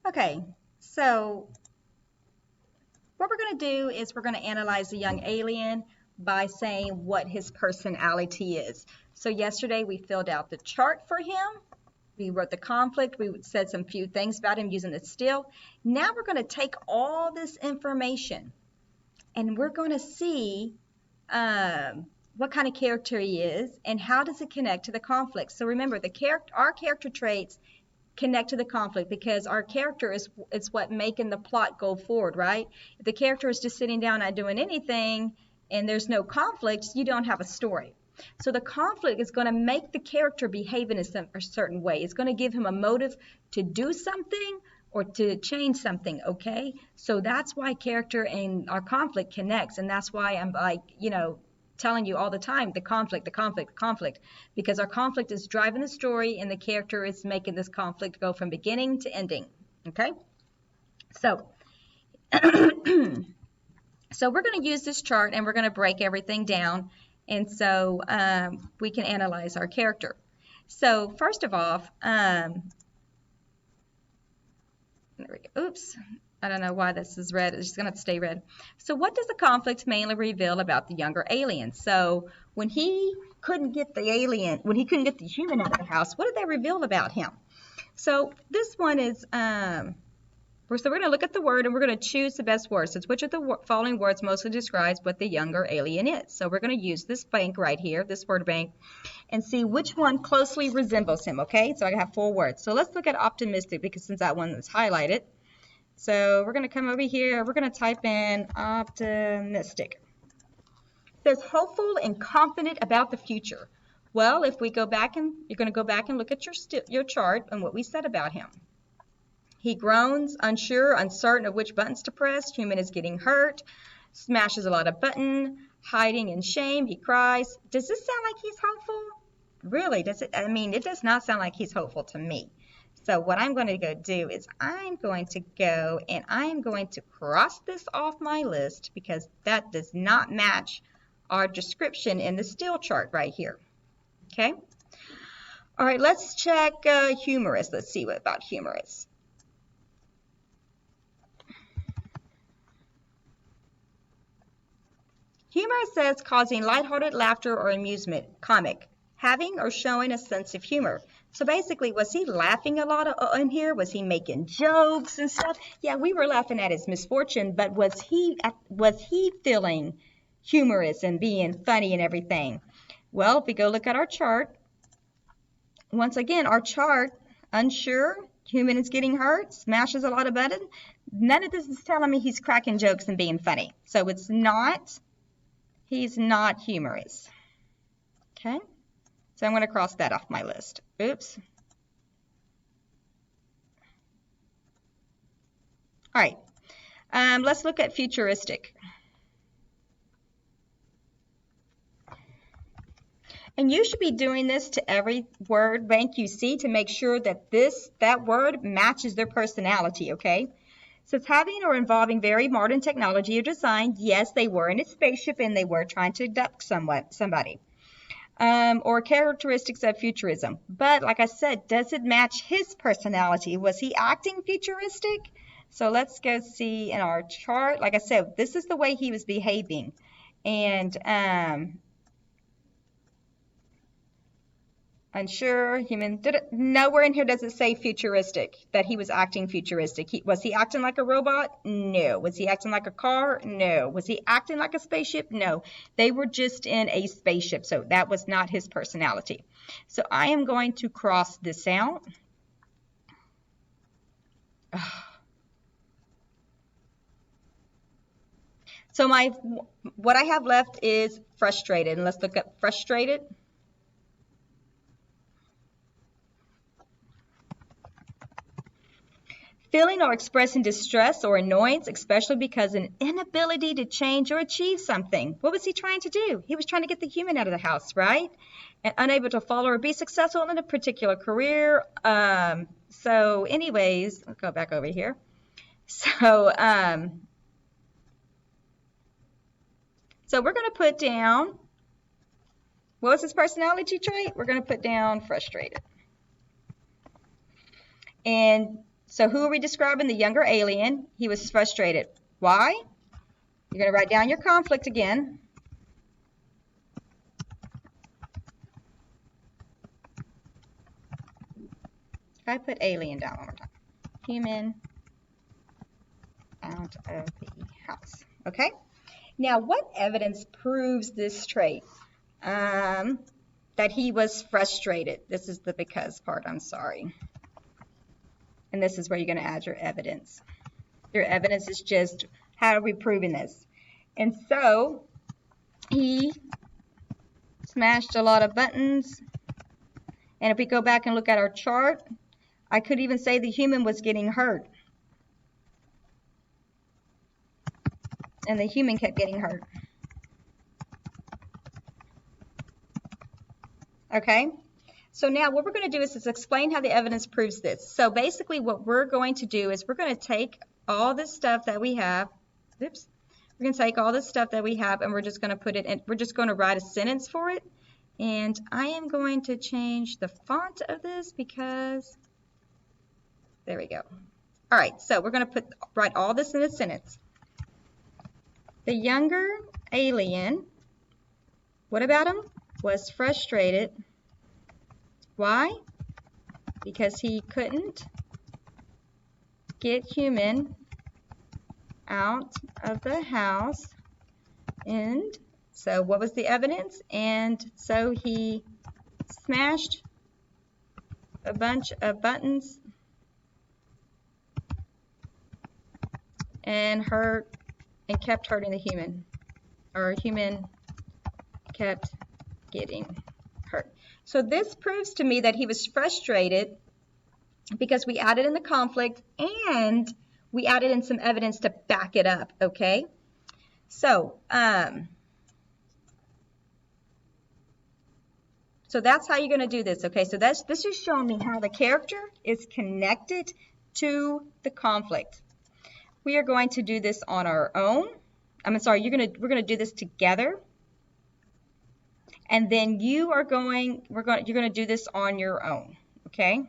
Okay, so what we're going to do is we're going to analyze the young alien by saying what his personality is. So yesterday we filled out the chart for him. We wrote the conflict. We said some few things about him using the still. Now we're going to take all this information and we're going to see what kind of character he is and how does it connect to the conflict. So remember, our character traits connect to the conflict because our character is what making the plot go forward, right? If the character is just sitting down not doing anything and there's no conflict, you don't have a story. So the conflict is going to make the character behave in a certain way. It's going to give him a motive to do something or to change something, okay? So that's why character and our conflict connects, and that's why I'm like, telling you all the time, the conflict, because our conflict is driving the story and the character is making this conflict go from beginning to ending, okay? So, so we're going to use this chart and we're going to break everything down, and so we can analyze our character. So first of all, there we go. Oops. I don't know why this is red. It's just going to stay red. So what does the conflict mainly reveal about the younger alien? So when he couldn't get the human out of the house, what did they reveal about him? So this one is, so we're going to look at the word and we're going to choose the best word. So which of the following words mostly describes what the younger alien is? So we're going to use this bank right here, this word bank, and see which one closely resembles him, okay? So I have 4 words. So let's look at optimistic because since that one is highlighted. So we're going to come over here. We're going to type in optimistic. It says hopeful and confident about the future. Well, if we go back and you're going to go back and look at your chart and what we said about him. He groans, unsure, uncertain of which buttons to press. Human is getting hurt. Smashes a lot of buttons. Hiding in shame. He cries. Does this sound like he's hopeful? Really? Does it? I mean, it does not sound like he's hopeful to me. So what I'm going to go do is I'm going to go and I'm going to cross this off my list because that does not match our description in the still chart right here. Okay? All right, let's check humorous. Let's see what about humorous. Humorous says causing lighthearted laughter or amusement, comic, having or showing a sense of humor. So basically, was he laughing a lot in here? Was he making jokes and stuff? Yeah, we were laughing at his misfortune, but was he feeling humorous and being funny and everything? Well, if we go look at our chart, once again, our chart, unsure, human is getting hurt, smashes a lot of buttons. None of this is telling me he's cracking jokes and being funny. So he's not humorous. Okay? So I'm going to cross that off my list. Oops. All right. Let's look at futuristic. And you should be doing this to every word bank you see to make sure that that word matches their personality, okay? So it's having or involving very modern technology or design. Yes, they were in a spaceship and they were trying to abduct somebody. Or characteristics of futurism. But like I said, does it match his personality? Was he acting futuristic? So let's go see in our chart. Like I said, this is the way he was behaving. And unsure, human, nowhere in here does it say futuristic, that he was acting futuristic. Was he acting like a robot? No. Was he acting like a car? No. Was he acting like a spaceship? No. They were just in a spaceship, so that was not his personality. So I am going to cross this out. So what I have left is frustrated, and let's look at frustrated. Feeling or expressing distress or annoyance, especially because an inability to change or achieve something. What was he trying to do? He was trying to get the human out of the house, right? And unable to follow or be successful in a particular career. So anyways, let's go back over here. So we're going to put down, what was his personality trait? We're going to put down frustrated. And So who are we describing? The younger alien. He was frustrated. Why? You're going to write down your conflict again. I put alien down one more time. Human out of the house. Okay? Now, what evidence proves this trait? That he was frustrated. This is the because part, I'm sorry. And this is where you're going to add your evidence. Your evidence is just, how are we proving this? And so, he smashed a lot of buttons. And if we go back and look at our chart, I could even say the human was getting hurt. And the human kept getting hurt. Okay? So now what we're going to do is explain how the evidence proves this. So basically what we're going to do is we're going to take all this stuff that we have. Oops. We're going to take all this stuff that we have and we're just going to put it in. We're just going to write a sentence for it. And I am going to change the font of this because there we go. All right, so we're going to write all this in a sentence. The younger alien, what about him? Was frustrated. Why? Because he couldn't get human out of the house. And so what was the evidence? And so he smashed a bunch of buttons and kept hurting the human, or human kept getting hurt. So this proves to me that he was frustrated because we added in the conflict and we added in some evidence to back it up, okay? So, so that's how you're going to do this, okay? So this is showing me how the character is connected to the conflict. We are going to do this on our own. I'm sorry, we're going to do this together. And then you're going to do this on your own, okay?